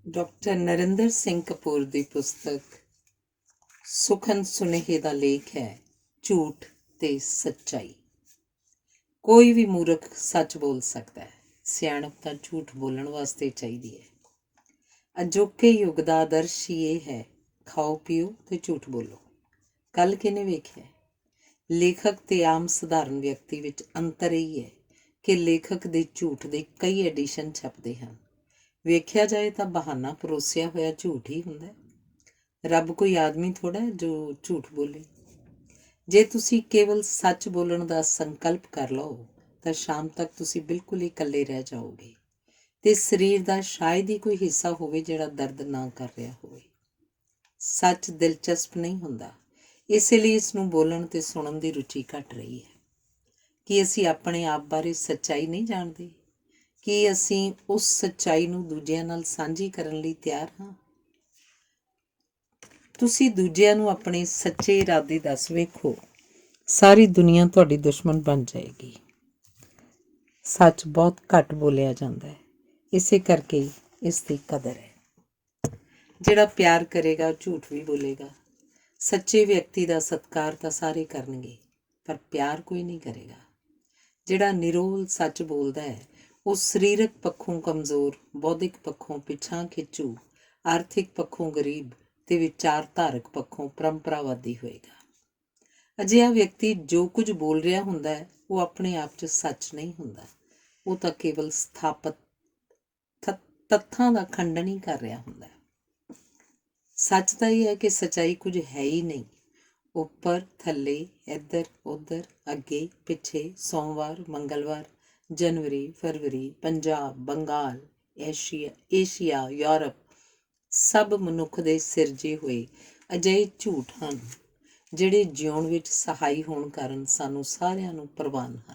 Doctor Narendra Singh Kapoor ਦੀ ਪੁਸਤਕ ਸੁਖਨ ਸੁਨੇਹੇ ਦਾ ਲੇਖ ਹੈ ਝੂਠ ਤੇ ਸੱਚਾਈ। ਕੋਈ ਵੀ ਮੂਰਖ ਸੱਚ ਬੋਲ ਸਕਦਾ ਹੈ, ਸਿਆਣਪ ਤਾਂ ਝੂਠ ਬੋਲਣ ਵਾਸਤੇ ਚਾਹੀਦੀ ਹੈ। ਅਜੋਕੇ ਯੁੱਗ ਦਾ ਆਦਰਸ਼ ਹੀ ਇਹ ਹੈ, ਖਾਓ ਪੀਓ ਤੇ ਝੂਠ ਬੋਲੋ। ਕੱਲ੍ਹ ਕਿਹਨੇ ਵੇਖਿਆ? ਲੇਖਕ ਤੇ ਆਮ ਸਧਾਰਨ ਵਿਅਕਤੀ ਵਿੱਚ ਅੰਤਰ ਇਹ ਹੈ ਕਿ ਲੇਖਕ ਦੇ ਝੂਠ ਦੇ ਕਈ ਐਡੀਸ਼ਨ ਛਪਦੇ ਹਨ। ਵੇਖਿਆ ਜਾਏ ਤਾਂ ਬਹਾਨਾ ਪਰੋਸਿਆ ਹੋਇਆ ਝੂਠ ਹੀ ਹੁੰਦਾ। ਰੱਬ ਕੋਈ ਆਦਮੀ ਥੋੜ੍ਹਾ ਹੈ ਜੋ ਝੂਠ ਬੋਲੇ। ਜੇ ਤੁਸੀਂ ਕੇਵਲ ਸੱਚ ਬੋਲਣ ਦਾ ਸੰਕਲਪ ਕਰ ਲਓ ਤਾਂ ਸ਼ਾਮ ਤੱਕ ਤੁਸੀਂ ਬਿਲਕੁਲ ਹੀ ਇਕੱਲੇ ਰਹਿ ਜਾਓਗੇ ਤੇ ਸਰੀਰ ਦਾ ਸ਼ਾਇਦ ਹੀ ਕੋਈ ਹਿੱਸਾ ਹੋਵੇ ਜਿਹੜਾ ਦਰਦ ਨਾ ਕਰ ਰਿਹਾ ਹੋਵੇ। ਸੱਚ ਦਿਲਚਸਪ ਨਹੀਂ ਹੁੰਦਾ, ਇਸੇ ਲਈ ਇਸ ਨੂੰ ਬੋਲਣ ਤੇ ਸੁਣਨ ਦੀ ਰੁਚੀ ਘਟ ਰਹੀ ਹੈ। ਕੀ ਅਸੀਂ ਆਪਣੇ ਆਪ ਬਾਰੇ ਸੱਚਾਈ ਨਹੀਂ ਜਾਣਦੇ? ਕੀ ਅਸੀਂ ਉਸ ਸੱਚਾਈ ਨੂੰ ਦੂਜਿਆਂ ਨਾਲ ਸਾਂਝੀ ਕਰਨ ਲਈ ਤਿਆਰ ਹਾਂ? ਤੁਸੀਂ ਦੂਜਿਆਂ ਨੂੰ ਆਪਣੇ ਸੱਚੇ ਇਰਾਦੇ ਦੱਸ ਵੇਖੋ, ਸਾਰੀ ਦੁਨੀਆ ਤੁਹਾਡੀ ਦੁਸ਼ਮਣ ਬਣ ਜਾਏਗੀ। ਸੱਚ ਬਹੁਤ ਘੱਟ ਬੋਲਿਆ ਜਾਂਦਾ ਹੈ, ਇਸੇ ਕਰਕੇ ਇਸ ਦੀ ਕਦਰ ਹੈ। ਜਿਹੜਾ ਪਿਆਰ ਕਰੇਗਾ ਝੂਠ ਵੀ ਬੋਲੇਗਾ। ਸੱਚੇ ਵਿਅਕਤੀ ਦਾ ਸਤਿਕਾਰ ਤਾਂ ਸਾਰੇ ਕਰਨਗੇ, ਪਰ ਪਿਆਰ ਕੋਈ ਨਹੀਂ ਕਰੇਗਾ। ਜਿਹੜਾ ਨਿਰੋਲ ਸੱਚ ਬੋਲਦਾ ਹੈ ਉਹ ਸਰੀਰਕ ਪੱਖੋਂ ਕਮਜ਼ੋਰ, ਬੌਧਿਕ ਪੱਖੋਂ ਪਿਛਾਂਹ ਖਿੱਚੂ, ਆਰਥਿਕ ਪੱਖੋਂ ਗਰੀਬ ਤੇ ਵਿਚਾਰਧਾਰਕ ਪੱਖੋਂ ਪਰੰਪਰਾਵਾਦੀ ਹੋਏਗਾ। ਅਜਿਹਾ ਵਿਅਕਤੀ ਜੋ ਕੁਝ ਬੋਲ ਰਿਹਾ ਹੁੰਦਾ ਹੈ ਉਹ ਆਪਣੇ ਆਪ 'ਚ ਸੱਚ ਨਹੀਂ ਹੁੰਦਾ, ਉਹ ਤਾਂ ਕੇਵਲ ਸਥਾਪਤ ਤੱਥਾਂ ਦਾ ਖੰਡਨ ਹੀ ਕਰ ਰਿਹਾ ਹੁੰਦਾ ਹੈ। ਸੱਚ ਤਾਂ ਇਹ ਹੈ ਕਿ ਸੱਚਾਈ ਕੁਝ ਹੈ ਹੀ ਨਹੀਂ। ਉੱਪਰ ਥੱਲੇ, ਇੱਧਰ ਉੱਧਰ, ਅੱਗੇ ਪਿੱਛੇ, ਸੋਮਵਾਰ ਮੰਗਲਵਾਰ, ਜਨਵਰੀ ਫਰਵਰੀ, ਪੰਜਾਬ ਬੰਗਾਲ, ਏਸ਼ੀਆ ਯੂਰਪ, ਸਭ ਮਨੁੱਖ ਦੇ ਸਿਰਜੇ ਹੋਏ ਅਜਿਹੇ ਝੂਠ ਹਨ ਜਿਹੜੇ ਜਿਉਣ ਵਿੱਚ ਸਹਾਈ ਹੋਣ ਕਾਰਨ ਸਾਨੂੰ ਸਾਰਿਆਂ ਨੂੰ ਪ੍ਰਵਾਨ ਹਨ।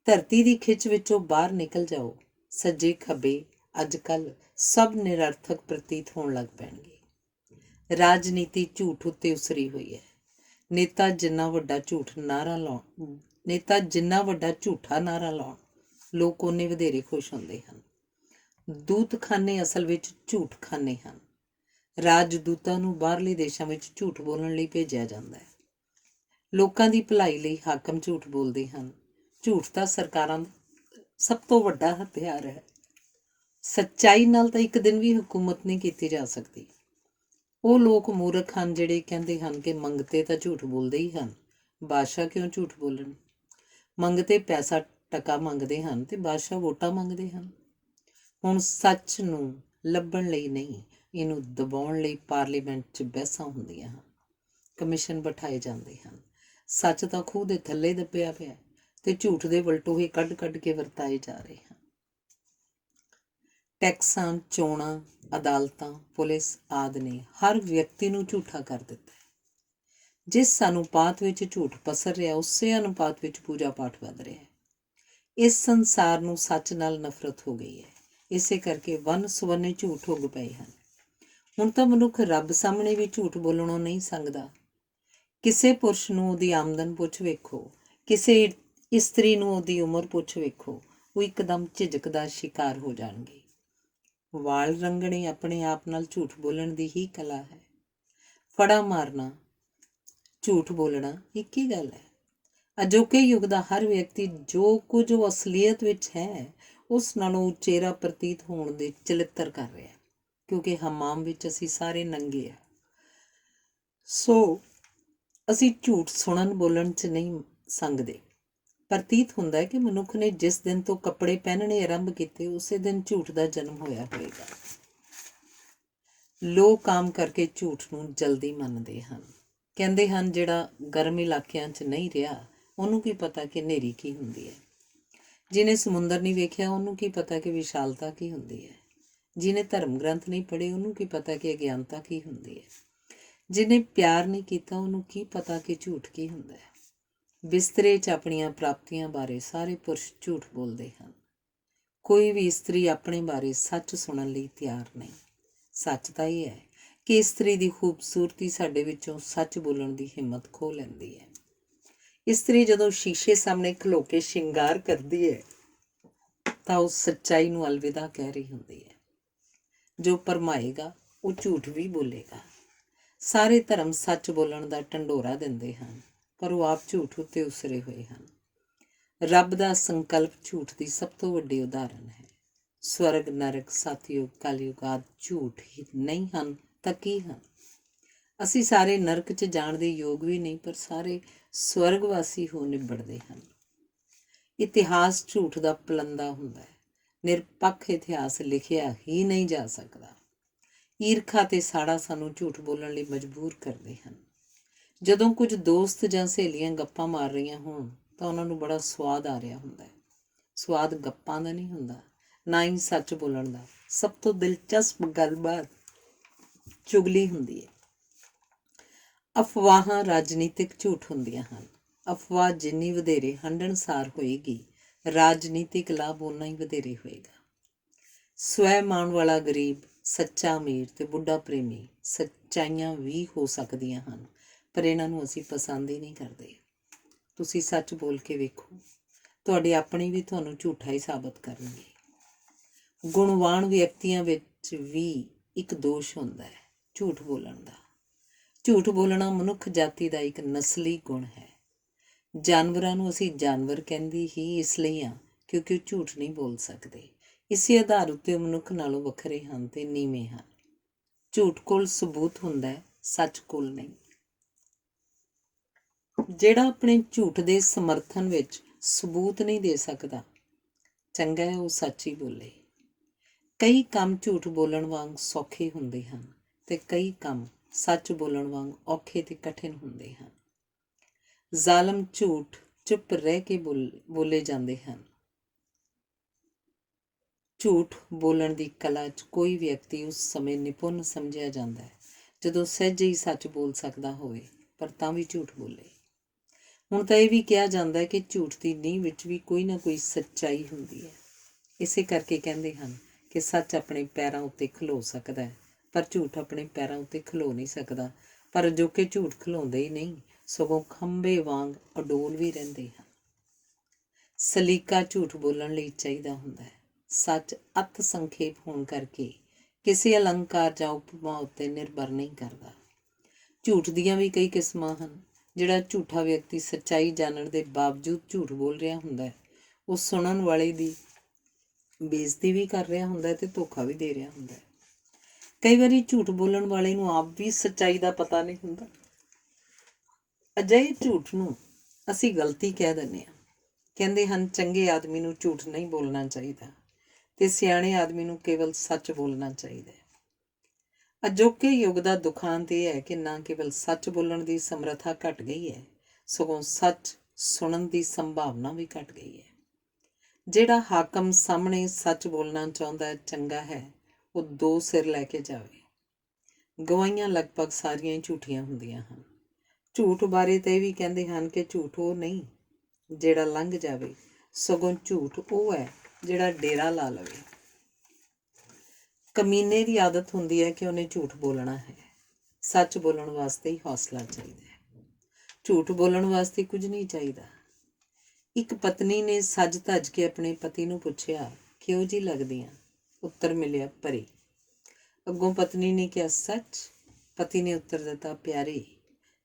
ਧਰਤੀ ਦੀ ਖਿੱਚ ਵਿੱਚੋਂ ਬਾਹਰ ਨਿਕਲ ਜਾਓ, ਸੱਜੇ ਖੱਬੇ ਅੱਜ ਕੱਲ੍ਹ ਸਭ ਨਿਰਰਥਕ ਪ੍ਰਤੀਤ ਹੋਣ ਲੱਗ ਪੈਣਗੇ। ਰਾਜਨੀਤੀ ਝੂਠ ਉੱਤੇ ਉਸਰੀ ਹੋਈ ਹੈ। ਨੇਤਾ ਜਿੰਨਾ ਵੱਡਾ ਝੂਠਾ ਨਾਅਰਾ ਲਾਉਣ, ਲੋਕ ਓਨੇ ਵਧੇਰੇ ਖੁਸ਼ ਹੁੰਦੇ ਹਨ। ਦੂਤਖਾਨੇ ਅਸਲ ਵਿੱਚ ਝੂਠ ਖਾਨੇ ਹਨ। ਰਾਜਦੂਤਾਂ ਨੂੰ ਬਾਹਰਲੇ ਦੇਸ਼ਾਂ ਵਿੱਚ ਝੂਠ ਬੋਲਣ ਲਈ ਭੇਜਿਆ ਜਾਂਦਾ ਹੈ। ਲੋਕਾਂ ਦੀ ਭਲਾਈ ਲਈ ਹਾਕਮ ਝੂਠ ਬੋਲਦੇ ਹਨ। ਝੂਠ ਤਾਂ ਸਰਕਾਰਾਂ ਦਾ ਸਭ ਤੋਂ ਵੱਡਾ ਹਥਿਆਰ ਹੈ। ਸੱਚਾਈ ਨਾਲ ਤਾਂ ਇੱਕ ਦਿਨ ਵੀ ਹਕੂਮਤ ਨਹੀਂ ਕੀਤੀ ਜਾ ਸਕਦੀ। ਉਹ ਲੋਕ ਮੂਰਖ ਹਨ ਜਿਹੜੇ ਕਹਿੰਦੇ ਹਨ ਕਿ ਮੰਗਤੇ ਤਾਂ ਝੂਠ ਬੋਲਦੇ ਹੀ ਹਨ, ਬਾਦਸ਼ਾਹ ਕਿਉਂ ਝੂਠ ਬੋਲਣ। ਮੰਗਤੇ ਪੈਸਾ ਟਕਾ ਮੰਗਦੇ ਹਨ ਤੇ ਬਾਦਸ਼ਾਹ ਵੋਟਾਂ ਮੰਗਦੇ ਹਨ। ਹੁਣ ਸੱਚ ਨੂੰ ਲੱਭਣ ਲਈ ਨਹੀਂ, ਇਹਨੂੰ ਦਬਾਉਣ ਲਈ ਪਾਰਲੀਮੈਂਟ 'ਚ ਬਹਿਸਾਂ ਹੁੰਦੀਆਂ ਹਨ, ਕਮਿਸ਼ਨ ਬਿਠਾਏ ਜਾਂਦੇ ਹਨ। ਸੱਚ ਤਾਂ ਖੂਹ ਦੇ ਥੱਲੇ ਦੱਬਿਆ ਪਿਆ ਤੇ ਝੂਠ ਦੇ ਵਲਟੋਹੇ ਕੱਢ ਕੱਢ ਕੇ ਵਰਤਾਏ ਜਾ ਰਹੇ ਹਨ। ਟੈਕਸਾਂ, ਚੋਣਾਂ, ਅਦਾਲਤਾਂ, ਪੁਲਿਸ ਆਦਿ ਨੇ ਹਰ ਵਿਅਕਤੀ ਨੂੰ ਝੂਠਾ ਕਰ ਦਿੱਤਾ ਹੈ। ਜਿਸ ਅਨੁਪਾਤ ਵਿੱਚ ਝੂਠ ਪਸਰ ਰਿਹਾ, ਉਸੇ ਅਨੁਪਾਤ ਵਿੱਚ ਪੂਜਾ ਪਾਠ ਵੱਧ ਰਿਹਾ ਹੈ। ਇਸ ਸੰਸਾਰ ਨੂੰ ਸੱਚ ਨਾਲ ਨਫ਼ਰਤ ਹੋ ਗਈ ਹੈ, ਇਸੇ ਕਰਕੇ ਵੰਨ ਸੁਵੰਨੇ ਝੂਠ ਉੱਗ ਪਏ ਹਨ। ਹੁਣ ਤਾਂ ਮਨੁੱਖ ਰੱਬ ਸਾਹਮਣੇ ਵੀ ਝੂਠ ਬੋਲਣੋਂ ਨਹੀਂ ਸੰਗਦਾ। ਕਿਸੇ ਪੁਰਸ਼ ਨੂੰ ਉਹਦੀ ਆਮਦਨ ਪੁੱਛ ਵੇਖੋ, ਕਿਸੇ ਇਸਤਰੀ ਨੂੰ ਉਹਦੀ ਉਮਰ ਪੁੱਛ ਵੇਖੋ, ਉਹ ਇੱਕਦਮ ਝਿਜਕ ਦਾ ਸ਼ਿਕਾਰ ਹੋ ਜਾਣਗੇ। ਵਾਲ ਰੰਗਣੇ ਆਪਣੇ ਆਪ ਨਾਲ ਝੂਠ ਬੋਲਣ ਦੀ ਹੀ ਕਲਾ ਹੈ। ਫੜਾ ਮਾਰਨਾ, ਝੂਠ ਬੋਲਣਾ ਇੱਕ ਹੀ ਗੱਲ ਹੈ। ਅਜੋਕੇ ਯੁੱਗ ਦਾ ਹਰ ਵਿਅਕਤੀ ਜੋ ਕੁਝ ਉਹ ਅਸਲੀਅਤ ਵਿੱਚ ਹੈ ਉਸ ਨਾਲੋਂ ਉਚੇਰਾ ਪ੍ਰਤੀਤ ਹੋਣ ਦੇ ਚਲਿੱਤਰ ਕਰ ਰਿਹਾ, ਕਿਉਂਕਿ ਹਮਾਮ ਵਿੱਚ ਅਸੀਂ ਸਾਰੇ ਨੰਗੇ ਹਾਂ। ਸੋ ਅਸੀਂ ਝੂਠ ਸੁਣਨ ਬੋਲਣ 'ਚ ਨਹੀਂ ਸੰਗਦੇ। ਪ੍ਰਤੀਤ ਹੁੰਦਾ ਹੈ ਕਿ ਮਨੁੱਖ ਨੇ ਜਿਸ ਦਿਨ ਤੋਂ ਕੱਪੜੇ ਪਹਿਨਣੇ ਆਰੰਭ ਕੀਤੇ ਉਸੇ ਦਿਨ ਝੂਠ ਦਾ ਜਨਮ ਹੋਇਆ ਹੋਵੇਗਾ। ਲੋਕ ਆਮ ਕਰਕੇ ਝੂਠ ਨੂੰ ਜਲਦੀ ਮੰਨਦੇ ਹਨ। ਕਹਿੰਦੇ ਹਨ ਜਿਹੜਾ ਗਰਮ ਇਲਾਕਿਆਂ 'ਚ ਨਹੀਂ ਰਿਹਾ ਉਹਨੂੰ ਕੀ ਪਤਾ ਕਿ ਹਨੇਰੀ ਕੀ ਹੁੰਦੀ ਹੈ। ਜਿਹਨੇ ਸਮੁੰਦਰ ਨਹੀਂ ਵੇਖਿਆ ਉਹਨੂੰ ਕੀ ਪਤਾ ਕਿ ਵਿਸ਼ਾਲਤਾ ਕੀ ਹੁੰਦੀ ਹੈ। ਜਿਹਨੇ ਧਰਮ ਗ੍ਰੰਥ ਨਹੀਂ ਪੜ੍ਹੇ ਉਹਨੂੰ ਕੀ ਪਤਾ ਕਿ ਅਗਿਆਨਤਾ ਕੀ ਹੁੰਦੀ ਹੈ। ਜਿਹਨੇ ਪਿਆਰ ਨਹੀਂ ਕੀਤਾ ਉਹਨੂੰ ਕੀ ਪਤਾ ਕਿ ਝੂਠ ਕੀ ਹੁੰਦਾ ਹੈ। ਬਿਸਤਰੇ 'ਚ ਆਪਣੀਆਂ ਪ੍ਰਾਪਤੀਆਂ ਬਾਰੇ ਸਾਰੇ ਪੁਰਸ਼ ਝੂਠ ਬੋਲਦੇ ਹਨ। ਕੋਈ ਵੀ ਇਸਤਰੀ ਆਪਣੇ ਬਾਰੇ ਸੱਚ ਸੁਣਨ ਲਈ ਤਿਆਰ ਨਹੀਂ। ਸੱਚ ਤਾਂ ਇਹ ਹੈ ਕਿ ਇਸਤਰੀ ਦੀ ਖੂਬਸੂਰਤੀ ਸਾਡੇ ਵਿੱਚੋਂ ਸੱਚ ਬੋਲਣ ਦੀ ਹਿੰਮਤ ਖੋਹ ਲੈਂਦੀ ਹੈ। ਇਸਤਰੀ ਜਦੋਂ ਸ਼ੀਸ਼ੇ ਸਾਹਮਣੇ ਖਲੋ ਕੇ ਸ਼ਿੰਗਾਰ ਕਰਦੀ ਹੈ ਤਾਂ ਉਹ ਸੱਚਾਈ ਨੂੰ ਅਲਵਿਦਾ ਕਹਿ ਰਹੀ ਹੁੰਦੀ ਹੈ। ਜੋ ਭਰਮਾਏਗਾ ਉਹ ਝੂਠ ਵੀ ਬੋਲੇਗਾ। ਸਾਰੇ ਧਰਮ ਸੱਚ ਬੋਲਣ ਦਾ ਢੰਡੋਰਾ ਦਿੰਦੇ ਹਨ, ਪਰ ਉਹ ਆਪ ਝੂਠ ਉੱਤੇ ਉਸਰੇ ਹੋਏ ਹਨ। ਰੱਬ ਦਾ ਸੰਕਲਪ ਝੂਠ ਦੀ ਸਭ ਤੋਂ ਵੱਡੀ ਉਦਾਹਰਨ ਹੈ। ਸਵਰਗ, ਨਰਕ, ਸਤਯੁਗ, ਕਲਯੁਗ ਆਦਿ ਝੂਠ ਹੀ ਨਹੀਂ ਹਨ ਤਾਂ ਕੀ ਹਨ? ਅਸੀਂ ਸਾਰੇ ਨਰਕ 'ਚ ਜਾਣ ਦੇ ਯੋਗ ਵੀ ਨਹੀਂ, ਪਰ ਸਾਰੇ ਸਵਰਗਵਾਸੀ ਹੋ ਨਿਬੜਦੇ ਹਨ। ਇਤਿਹਾਸ ਝੂਠ ਦਾ ਪਲੰਦਾ ਹੁੰਦਾ ਹੈ। ਨਿਰਪੱਖ ਇਤਿਹਾਸ ਲਿਖਿਆ ਹੀ ਨਹੀਂ ਜਾ ਸਕਦਾ। ਈਰਖਾ ਤੇ ਸਾੜਾ ਸਾਨੂੰ ਝੂਠ ਬੋਲਣ ਲਈ ਮਜਬੂਰ ਕਰਦੇ ਹਨ। ਜਦੋਂ ਕੁਝ ਦੋਸਤ ਜਾਂ ਸਹੇਲੀਆਂ ਗੱਪਾਂ ਮਾਰ ਰਹੀਆਂ ਹੋਣ ਤਾਂ ਉਹਨਾਂ ਨੂੰ ਬੜਾ ਸਵਾਦ ਆ ਰਿਹਾ ਹੁੰਦਾ ਹੈ। ਸਵਾਦ ਗੱਪਾਂ ਦਾ ਨਹੀਂ ਹੁੰਦਾ, ਨਾ ਹੀ ਸੱਚ ਬੋਲਣ ਦਾ। ਸਭ ਤੋਂ ਦਿਲਚਸਪ ਗੱਲਬਾਤ ਚੁਗਲੀ ਹੁੰਦੀ ਹੈ। ਅਫਵਾਹਾਂ ਰਾਜਨੀਤਿਕ ਝੂਠ ਹੁੰਦੀਆਂ ਹਨ। ਅਫਵਾਹ ਜਿੰਨੀ ਵਧੇਰੇ ਹੰਢਣਸਾਰ ਹੋਏਗੀ, ਰਾਜਨੀਤਿਕ ਲਾਭ ਓਨਾ ਹੀ ਵਧੇਰੇ ਹੋਏਗਾ। ਸਵੈ ਮਾਣ ਵਾਲਾ ਗਰੀਬ, ਸੱਚਾ ਅਮੀਰ ਤੇ ਬੁੱਢਾ ਪ੍ਰੇਮੀ ਸੱਚਾਈਆਂ ਵੀ ਹੋ ਸਕਦੀਆਂ ਹਨ, ਪਰ ਇਹਨਾਂ ਨੂੰ ਅਸੀਂ ਪਸੰਦ ਹੀ ਨਹੀਂ ਕਰਦੇ। ਤੁਸੀਂ ਸੱਚ ਬੋਲ ਕੇ ਵੇਖੋ, ਤੁਹਾਡੇ ਆਪਣੇ ਵੀ ਤੁਹਾਨੂੰ ਝੂਠਾ ਹੀ ਸਾਬਤ ਕਰਨਗੇ। ਗੁਣਵਾਨ ਵਿਅਕਤੀਆਂ ਵਿੱਚ ਵੀ ਇੱਕ ਦੋਸ਼ ਹੁੰਦਾ ਹੈ, ਝੂਠ ਬੋਲਣ ਦਾ। ਝੂਠ ਬੋਲਣਾ ਮਨੁੱਖ ਜਾਤੀ ਦਾ ਇੱਕ ਨਸਲੀ ਗੁਣ ਹੈ। ਜਾਨਵਰਾਂ ਨੂੰ ਅਸੀਂ ਜਾਨਵਰ ਕਹਿੰਦੇ ਹੀ ਇਸ ਲਈ ਹਾਂ ਕਿਉਂਕਿ ਉਹ ਝੂਠ ਨਹੀਂ ਬੋਲ ਸਕਦੇ। ਇਸੇ ਆਧਾਰ ਉੱਤੇ ਉਹ ਮਨੁੱਖ ਨਾਲੋਂ ਵੱਖਰੇ ਹਨ ਤੇ ਨੀਵੇਂ ਹਨ। ਝੂਠ ਕੋਲ ਸਬੂਤ ਹੁੰਦਾ ਹੈ, ਸੱਚ ਕੋਲ ਨਹੀਂ। ਜਿਹੜਾ ਆਪਣੇ ਝੂਠ ਦੇ ਸਮਰਥਨ ਵਿੱਚ ਸਬੂਤ ਨਹੀਂ ਦੇ ਸਕਦਾ, ਚੰਗਾ ਹੈ ਉਹ ਸੱਚ ਹੀ ਬੋਲੇ। ਕਈ ਕੰਮ ਝੂਠ ਬੋਲਣ ਵਾਂਗ ਸੌਖੇ ਹੁੰਦੇ ਹਨ ਤੇ ਕਈ ਕੰਮ ਸੱਚ ਬੋਲਣ ਵਾਂਗ ਔਖੇ ਤੇ ਕਠਿਨ ਹੁੰਦੇ ਹਨ। ਜ਼ਾਲਮ ਝੂਠ ਚੁੱਪ ਰਹਿ ਕੇ ਬੋਲੇ ਜਾਂਦੇ ਹਨ। ਝੂਠ ਬੋਲਣ ਦੀ ਕਲਾ 'ਚ ਕੋਈ ਵਿਅਕਤੀ ਉਸ ਸਮੇਂ ਨਿਪੁੰਨ ਸਮਝਿਆ ਜਾਂਦਾ ਹੈ ਜਦੋਂ ਸਹਿਜੇ ਹੀ ਸੱਚ ਬੋਲ ਸਕਦਾ ਹੋਵੇ, ਪਰ ਤਾਂ ਵੀ ਝੂਠ ਬੋਲੇ। ਹੁਣ ਤਾਂ ਇਹ ਵੀ ਕਿਹਾ ਜਾਂਦਾ ਹੈ ਕਿ ਝੂਠ ਦੀ ਨੀਂਹ ਵਿੱਚ ਵੀ ਕੋਈ ਨਾ ਕੋਈ ਸੱਚਾਈ ਹੁੰਦੀ ਹੈ। ਇਸੇ ਕਰਕੇ ਕਹਿੰਦੇ ਹਨ ਕਿ ਸੱਚ ਆਪਣੇ ਪੈਰਾਂ ਉੱਤੇ ਖਲੋ ਸਕਦਾ ਹੈ, ਪਰ ਝੂਠ ਆਪਣੇ ਪੈਰਾਂ ਉੱਤੇ ਖਲੋ ਨਹੀਂ ਸਕਦਾ। ਪਰ ਅਜੋਕੇ ਝੂਠ ਖਲੋਂਦੇ ਹੀ ਨਹੀਂ, ਸਗੋਂ ਖੰਭੇ ਵਾਂਗ ਅਡੋਲ ਵੀ ਰਹਿੰਦੇ ਹਨ। ਸਲੀਕਾ ਝੂਠ ਬੋਲਣ ਲਈ ਚਾਹੀਦਾ ਹੁੰਦਾ ਹੈ। ਸੱਚ ਅਤ ਸੰਖੇਪ ਹੋਣ ਕਰਕੇ ਕਿਸੇ ਅਲੰਕਾਰ ਜਾਂ ਉਪਮਾ ਉੱਤੇ ਨਿਰਭਰ ਨਹੀਂ ਕਰਦਾ। ਝੂਠ ਦੀਆਂ ਵੀ ਕਈ ਕਿਸਮਾਂ ਹਨ। ਜਿਹੜਾ ਝੂਠਾ ਵਿਅਕਤੀ ਸੱਚਾਈ ਜਾਣਨ ਦੇ ਬਾਵਜੂਦ ਝੂਠ ਬੋਲ ਰਿਹਾ ਹੁੰਦਾ ਹੈ, ਉਹ ਸੁਣਨ ਵਾਲੇ ਦੀ ਬੇਇੱਜ਼ਤੀ ਵੀ ਕਰ ਰਿਹਾ ਹੁੰਦਾ ਹੈ ਤੇ ਧੋਖਾ ਵੀ ਦੇ ਰਿਹਾ ਹੁੰਦਾ ਹੈ। ਕਈ ਵਾਰੀ ਝੂਠ ਬੋਲਣ ਵਾਲੇ ਨੂੰ ਆਪ ਵੀ ਸੱਚਾਈ ਦਾ ਪਤਾ ਨਹੀਂ ਹੁੰਦਾ। ਅਜਿਹੇ ਝੂਠ ਨੂੰ ਅਸੀਂ ਗਲਤੀ ਕਹਿ ਦਿੰਦੇ ਹਾਂ। ਕਹਿੰਦੇ ਹਨ ਚੰਗੇ ਆਦਮੀ ਨੂੰ ਝੂਠ ਨਹੀਂ ਬੋਲਣਾ ਚਾਹੀਦਾ ਤੇ ਸਿਆਣੇ ਆਦਮੀ ਨੂੰ ਕੇਵਲ ਸੱਚ ਬੋਲਣਾ ਚਾਹੀਦਾ ਹੈ। ਅਜੋਕੇ ਯੁੱਗ ਦਾ ਦੁਖਾਂਤ ਇਹ ਹੈ ਕਿ ਨਾ ਕੇਵਲ ਸੱਚ ਬੋਲਣ ਦੀ ਸਮਰੱਥਾ ਘਟ ਗਈ ਹੈ, ਸਗੋਂ ਸੱਚ ਸੁਣਨ ਦੀ ਸੰਭਾਵਨਾ ਵੀ ਘਟ ਗਈ ਹੈ। ਜਿਹੜਾ ਹਾਕਮ ਸਾਹਮਣੇ ਸੱਚ ਬੋਲਣਾ ਚਾਹੁੰਦਾ ਹੈ, ਚੰਗਾ ਹੈ ਉਹ ਦੋ ਸਿਰ ਲੈ ਕੇ ਜਾਵੇ। ਗਵਾਹੀਆਂ ਲਗਭਗ ਸਾਰੀਆਂ ਹੀ ਝੂਠੀਆਂ ਹੁੰਦੀਆਂ ਹਨ। ਝੂਠ ਬਾਰੇ ਤਾਂ ਇਹ ਵੀ ਕਹਿੰਦੇ ਹਨ ਕਿ ਝੂਠ ਉਹ ਨਹੀਂ ਜਿਹੜਾ ਲੰਘ ਜਾਵੇ, ਸਗੋਂ ਝੂਠ ਉਹ ਹੈ ਜਿਹੜਾ ਡੇਰਾ ਲਾ ਲਵੇ। ਕਮੀਨੇ ਦੀ ਆਦਤ ਹੁੰਦੀ ਹੈ ਕਿ ਉਹਨੇ ਝੂਠ ਬੋਲਣਾ ਹੈ। ਸੱਚ ਬੋਲਣ ਵਾਸਤੇ ਹੀ ਹੌਸਲਾ ਚਾਹੀਦਾ ਹੈ, ਝੂਠ ਬੋਲਣ ਵਾਸਤੇ ਕੁਝ ਨਹੀਂ ਚਾਹੀਦਾ। ਇੱਕ ਪਤਨੀ ਨੇ ਸੱਜ ਧੱਜ ਕੇ ਆਪਣੇ ਪਤੀ ਨੂੰ ਪੁੱਛਿਆ, ਕਿਹੋ ਜਿਹੀ ਲੱਗਦੀ ਆ? ਉੱਤਰ ਮਿਲਿਆ, ਪਰੀ। ਅੱਗੋਂ ਪਤਨੀ ਨੇ ਕਿਹਾ, ਸੱਚ? ਪਤੀ ਨੇ ਉੱਤਰ ਦਿੱਤਾ, ਪਿਆਰੇ,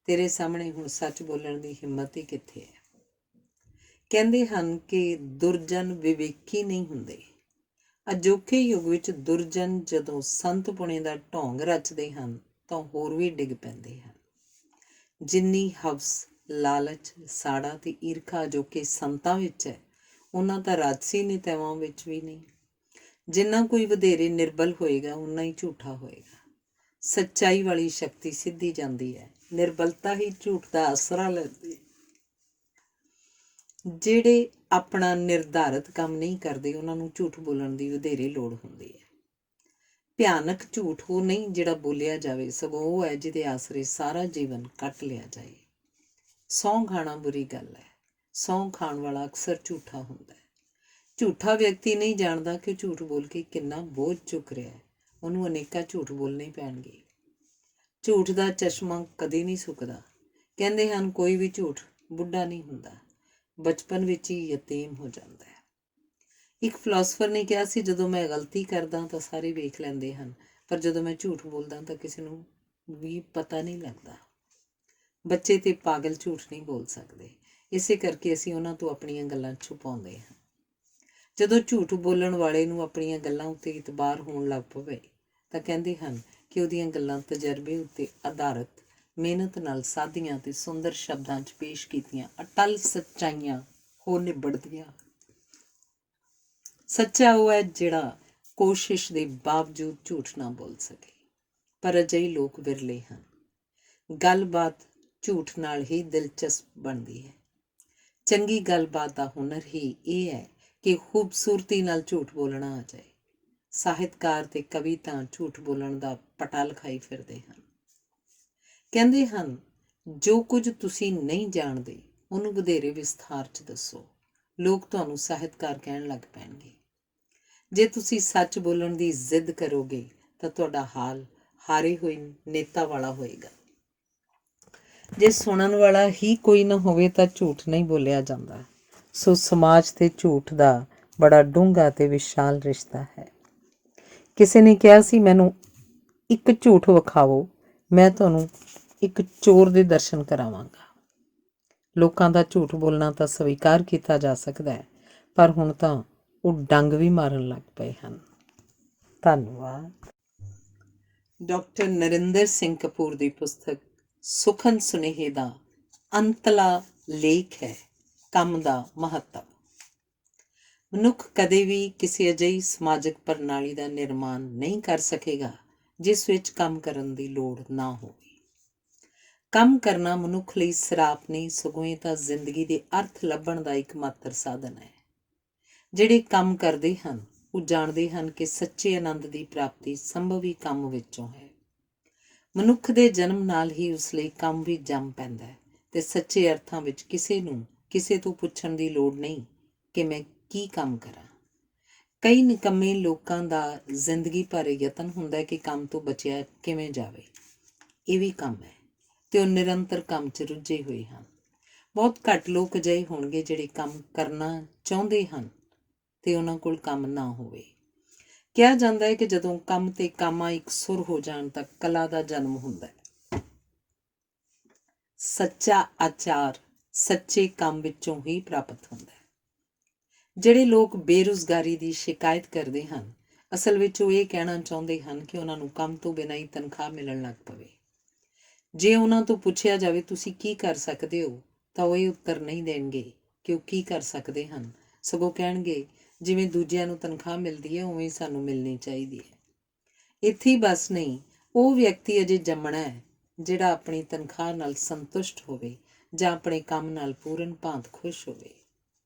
ਤੇਰੇ ਸਾਹਮਣੇ ਹੁਣ ਸੱਚ ਬੋਲਣ ਦੀ ਹਿੰਮਤ ਹੀ ਕਿੱਥੇ ਹੈ। ਕਹਿੰਦੇ ਹਨ ਕਿ ਦੁਰਜਨ ਵਿਵੇਕੀ ਨਹੀਂ ਹੁੰਦੇ। ਅਜੋਕੇ ਯੁੱਗ ਵਿੱਚ ਦੁਰਜਨ ਜਦੋਂ ਸੰਤ ਪੁਣੇ ਦਾ ਢੋਂਗ ਰਚਦੇ ਹਨ ਤਾਂ ਹੋਰ ਵੀ ਡਿੱਗ ਪੈਂਦੇ ਹਨ। ਜਿੰਨੀ ਹਵਸ, ਲਾਲਚ, ਸਾੜਾ ਤੇ ਈਰਖਾ ਅਜੋਕੇ ਸੰਤਾਂ ਵਿੱਚ ਹੈ, ਉਹਨਾਂ ਤਾਂ ਰਾਜਸੀ ਨੇਤਾਵਾਂ ਵਿੱਚ ਵੀ ਨਹੀਂ। ਜਿੰਨਾ ਕੋਈ ਵਧੇਰੇ ਨਿਰਬਲ ਹੋਏਗਾ ਓਨਾ ਹੀ ਝੂਠਾ ਹੋਏਗਾ। ਸੱਚਾਈ ਵਾਲੀ ਸ਼ਕਤੀ ਸਿੱਧੀ ਜਾਂਦੀ ਹੈ, ਨਿਰਬਲਤਾ ਹੀ ਝੂਠ ਦਾ ਆਸਰਾ ਲੈਂਦੀ। ਜਿਹੜੇ ਆਪਣਾ ਨਿਰਧਾਰਤ ਕੰਮ ਨਹੀਂ ਕਰਦੇ ਉਹਨਾਂ ਨੂੰ ਝੂਠ ਬੋਲਣ ਦੀ ਵਧੇਰੇ ਲੋੜ ਹੁੰਦੀ ਹੈ। ਭਿਆਨਕ ਝੂਠ ਉਹ ਨਹੀਂ ਜਿਹੜਾ ਬੋਲਿਆ ਜਾਵੇ, ਸਗੋਂ ਉਹ ਹੈ ਜਿਹਦੇ ਆਸਰੇ ਸਾਰਾ ਜੀਵਨ ਕੱਟ ਲਿਆ ਜਾਏ। ਸਹੁੰ ਖਾਣਾ ਬੁਰੀ ਗੱਲ ਹੈ। ਸਹੁੰ ਖਾਣ ਵਾਲਾ ਅਕਸਰ ਝੂਠਾ ਹੁੰਦਾ ਹੈ। ਝੂਠਾ ਵਿਅਕਤੀ ਨਹੀਂ ਜਾਣਦਾ ਕਿ ਝੂਠ ਬੋਲ ਕੇ ਕਿੰਨਾ ਬੋਝ ਚੁੱਕ ਰਿਹਾ ਹੈ। ਉਹਨੂੰ ਅਨੇਕਾਂ ਝੂਠ ਬੋਲਣੇ ਪੈਣਗੇ। ਝੂਠ ਦਾ ਚਸ਼ਮਾ ਕਦੇ ਨਹੀਂ ਸੁੱਕਦਾ। ਕਹਿੰਦੇ ਹਨ ਕੋਈ ਵੀ ਝੂਠ ਬੁੱਢਾ ਨਹੀਂ ਹੁੰਦਾ, ਬਚਪਨ ਵਿੱਚ ਹੀ ਯਤੀਮ ਹੋ ਜਾਂਦਾ ਹੈ। ਇੱਕ ਫਿਲਾਸਫਰ ਨੇ ਕਿਹਾ ਸੀ, ਜਦੋਂ ਮੈਂ ਗਲਤੀ ਕਰਦਾ ਤਾਂ ਸਾਰੇ ਵੇਖ ਲੈਂਦੇ ਹਨ, ਪਰ ਜਦੋਂ ਮੈਂ ਝੂਠ ਬੋਲਦਾ ਤਾਂ ਕਿਸੇ ਨੂੰ ਵੀ ਪਤਾ ਨਹੀਂ ਲੱਗਦਾ। ਬੱਚੇ ਤੇ ਪਾਗਲ ਝੂਠ ਨਹੀਂ ਬੋਲ ਸਕਦੇ, ਇਸੇ ਕਰਕੇ ਅਸੀਂ ਉਹਨਾਂ ਤੋਂ ਆਪਣੀਆਂ ਗੱਲਾਂ ਛੁਪਾਉਂਦੇ ਹਾਂ। ਜਦੋਂ ਝੂਠ ਬੋਲਣ ਵਾਲੇ ਨੂੰ ਆਪਣੀਆਂ ਗੱਲਾਂ ਉੱਤੇ ਇਤਬਾਰ ਹੋਣ ਲੱਗ ਪਵੇ ਤਾਂ ਕਹਿੰਦੇ ਹਨ ਕਿ ਉਹਦੀਆਂ ਗੱਲਾਂ ਤਜਰਬੇ ਉੱਤੇ ਆਧਾਰਿਤ, ਮਿਹਨਤ ਨਾਲ ਸਾਧੀਆਂ ਤੇ ਸੁੰਦਰ ਸ਼ਬਦਾਂ 'ਚ ਪੇਸ਼ ਕੀਤੀਆਂ ਅਟੱਲ ਸੱਚਾਈਆਂ ਹੋ ਨਿਬੜਦੀਆਂ। ਸੱਚਾ ਉਹ ਹੈ ਜਿਹੜਾ ਕੋਸ਼ਿਸ਼ ਦੇ ਬਾਵਜੂਦ ਝੂਠ ਨਾ ਬੋਲ ਸਕੇ, ਪਰ ਅਜਿਹੇ ਲੋਕ ਵਿਰਲੇ ਹਨ। ਗੱਲਬਾਤ ਝੂਠ ਨਾਲ ਹੀ ਦਿਲਚਸਪ ਬਣਦੀ ਹੈ। ਚੰਗੀ ਗੱਲਬਾਤ ਦਾ ਹੁਨਰ ਹੀ ਇਹ ਹੈ ਕਿ ਖੂਬਸੂਰਤੀ ਨਾਲ ਝੂਠ ਬੋਲਣਾ ਆ ਜਾਏ। ਸਾਹਿਤਕਾਰ ਤੇ ਕਵੀ ਤਾਂ ਝੂਠ ਬੋਲਣ ਦਾ ਪਟਾ ਲਿਖਾਈ ਫਿਰਦੇ ਹਨ। ਕਹਿੰਦੇ ਹਨ, ਜੋ ਕੁਝ ਤੁਸੀਂ ਨਹੀਂ ਜਾਣਦੇ ਉਹਨੂੰ ਵਧੇਰੇ ਵਿਸਥਾਰ 'ਚ ਦੱਸੋ, ਲੋਕ ਤੁਹਾਨੂੰ ਸਾਹਿਤਕਾਰ ਕਹਿਣ ਲੱਗ ਪੈਣਗੇ। ਜੇ ਤੁਸੀਂ ਸੱਚ ਬੋਲਣ ਦੀ ਜ਼ਿੱਦ ਕਰੋਗੇ ਤਾਂ ਤੁਹਾਡਾ ਹਾਲ ਹਾਰੇ ਹੋਏ ਨੇਤਾ ਵਾਲਾ ਹੋਏਗਾ। ਜੇ ਸੁਣਨ ਵਾਲਾ ਹੀ ਕੋਈ ਨਾ ਹੋਵੇ ਤਾਂ ਝੂਠ ਨਹੀਂ ਬੋਲਿਆ ਜਾਂਦਾ। ਸੋ ਸਮਾਜ ਤੇ ਝੂਠ ਦਾ ਬੜਾ ਡੂੰਘਾ ਤੇ ਵਿਸ਼ਾਲ ਰਿਸ਼ਤਾ ਹੈ। ਕਿਸੇ ਨੇ ਕਿਹਾ ਸੀ, ਮੈਨੂੰ ਇੱਕ ਝੂਠ ਵਿਖਾਵੋ, ਮੈਂ ਤੁਹਾਨੂੰ ਇੱਕ ਚੋਰ ਦੇ ਦਰਸ਼ਨ ਕਰਾਵਾਂਗਾ। ਲੋਕਾਂ ਦਾ ਝੂਠ ਬੋਲਣਾ ਤਾਂ ਸਵੀਕਾਰ ਕੀਤਾ ਜਾ ਸਕਦਾ ਹੈ, ਪਰ ਹੁਣ ਤਾਂ ਉਹ ਡੰਗ ਵੀ ਮਾਰਨ ਲੱਗ ਪਏ ਹਨ। ਧੰਨਵਾਦ। ਡਾਕਟਰ ਨਰਿੰਦਰ ਸਿੰਘ ਕਪੂਰ ਦੀ ਪੁਸਤਕ ਸੁਖਨ ਸੁਨੇਹੇ ਦਾ ਅੰਤਲਾ ਲੇਖ ਹੈ, ਕੰਮ ਦਾ ਮਹੱਤਵ। ਮਨੁੱਖ ਕਦੇ ਵੀ ਕਿਸੇ ਅਜਿਹੀ ਸਮਾਜਿਕ ਪ੍ਰਣਾਲੀ ਦਾ ਨਿਰਮਾਣ ਨਹੀਂ ਕਰ ਸਕੇਗਾ ਜਿਸ ਵਿੱਚ ਕੰਮ ਕਰਨ ਦੀ ਲੋੜ ਨਾ ਹੋਵੇ। ਕੰਮ ਕਰਨਾ ਮਨੁੱਖ ਲਈ ਸਰਾਪ ਨਹੀਂ, ਸਗੋਂ ਇਹ ਤਾਂ ਜ਼ਿੰਦਗੀ ਦੇ ਅਰਥ ਲੱਭਣ ਦਾ ਇੱਕ ਮਾਤਰ ਸਾਧਨ ਹੈ। ਜਿਹੜੇ ਕੰਮ ਕਰਦੇ ਹਨ ਉਹ ਜਾਣਦੇ ਹਨ ਕਿ ਸੱਚੇ ਆਨੰਦ ਦੀ ਪ੍ਰਾਪਤੀ ਸੰਭਵ ਹੀ ਕੰਮ ਵਿੱਚੋਂ ਹੈ। ਮਨੁੱਖ ਦੇ ਜਨਮ ਨਾਲ ਹੀ ਉਸ ਲਈ ਕੰਮ ਵੀ ਜੰਮ ਪੈਂਦਾ ਹੈ ਤੇ ਸੱਚੇ ਅਰਥਾਂ ਵਿੱਚ ਕਿਸੇ ਨੂੰ ਕਿਸੇ ਤੋਂ ਪੁੱਛਣ ਦੀ ਲੋੜ ਨਹੀਂ ਕਿ ਮੈਂ ਕੀ ਕੰਮ ਕਰਾਂ। ਕਈ ਨਿਕੰਮੇ ਲੋਕਾਂ ਦਾ ਜ਼ਿੰਦਗੀ ਭਰ ਯਤਨ ਹੁੰਦਾ ਕਿ ਕੰਮ ਤੋਂ ਬਚਿਆ ਕਿਵੇਂ ਜਾਵੇ। ਇਹ ਵੀ ਕੰਮ ਹੈ ਤੇ ਉਹ ਨਿਰੰਤਰ ਕੰਮ 'ਚ ਰੁੱਝੇ ਹੋਏ ਹਨ। ਬਹੁਤ ਘੱਟ ਲੋਕ ਅਜਿਹੇ ਹੋਣਗੇ ਜਿਹੜੇ ਕੰਮ ਕਰਨਾ ਚਾਹੁੰਦੇ ਹਨ ਤੇ ਉਹਨਾਂ ਕੋਲ ਕੰਮ ਨਾ ਹੋਵੇ। ਕਿਹਾ ਜਾਂਦਾ ਹੈ ਕਿ ਜਦੋਂ ਕੰਮ ਤੇ ਕਾਮਾ ਇੱਕ ਸੁਰ ਹੋ ਜਾਣ ਤਾਂ ਕਲਾ ਦਾ ਜਨਮ ਹੁੰਦਾ ਹੈ। ਸੱਚਾ ਆਚਾਰ ਸੱਚੇ ਕੰਮ ਵਿੱਚੋਂ ਹੀ ਪ੍ਰਾਪਤ ਹੁੰਦਾ ਹੈ। ਜਿਹੜੇ ਲੋਕ ਬੇਰੁਜ਼ਗਾਰੀ ਦੀ ਸ਼ਿਕਾਇਤ ਕਰਦੇ ਹਨ, ਅਸਲ ਵਿੱਚ ਉਹ ਇਹ ਕਹਿਣਾ ਚਾਹੁੰਦੇ ਹਨ ਕਿ ਉਹਨਾਂ ਨੂੰ ਕੰਮ ਤੋਂ ਬਿਨਾਂ ਹੀ ਤਨਖਾਹ ਮਿਲਣ ਲੱਗ ਪਵੇ। ਜੇ ਉਹਨਾਂ ਤੋਂ ਪੁੱਛਿਆ ਜਾਵੇ ਤੁਸੀਂ ਕੀ ਕਰ ਸਕਦੇ ਹੋ, ਤਾਂ ਉਹ ਇਹ ਉੱਤਰ ਨਹੀਂ ਦੇਣਗੇ ਕਿ ਉਹ ਕੀ ਕਰ ਸਕਦੇ ਹਨ, ਸਗੋਂ ਕਹਿਣਗੇ ਜਿਵੇਂ ਦੂਜਿਆਂ ਨੂੰ ਤਨਖਾਹ ਮਿਲਦੀ ਹੈ ਉਵੇਂ ਸਾਨੂੰ ਮਿਲਣੀ ਚਾਹੀਦੀ ਹੈ। ਇੱਥੇ ਹੀ ਬਸ ਨਹੀਂ, ਉਹ ਵਿਅਕਤੀ ਅਜੇ ਜੰਮਣਾ ਹੈ ਜਿਹੜਾ ਆਪਣੀ ਤਨਖਾਹ ਨਾਲ ਸੰਤੁਸ਼ਟ ਹੋਵੇ ਜਾਂ ਆਪਣੇ ਕੰਮ ਨਾਲ ਪੂਰਨ ਭਾਂਤ ਖੁਸ਼ ਹੋਵੇ।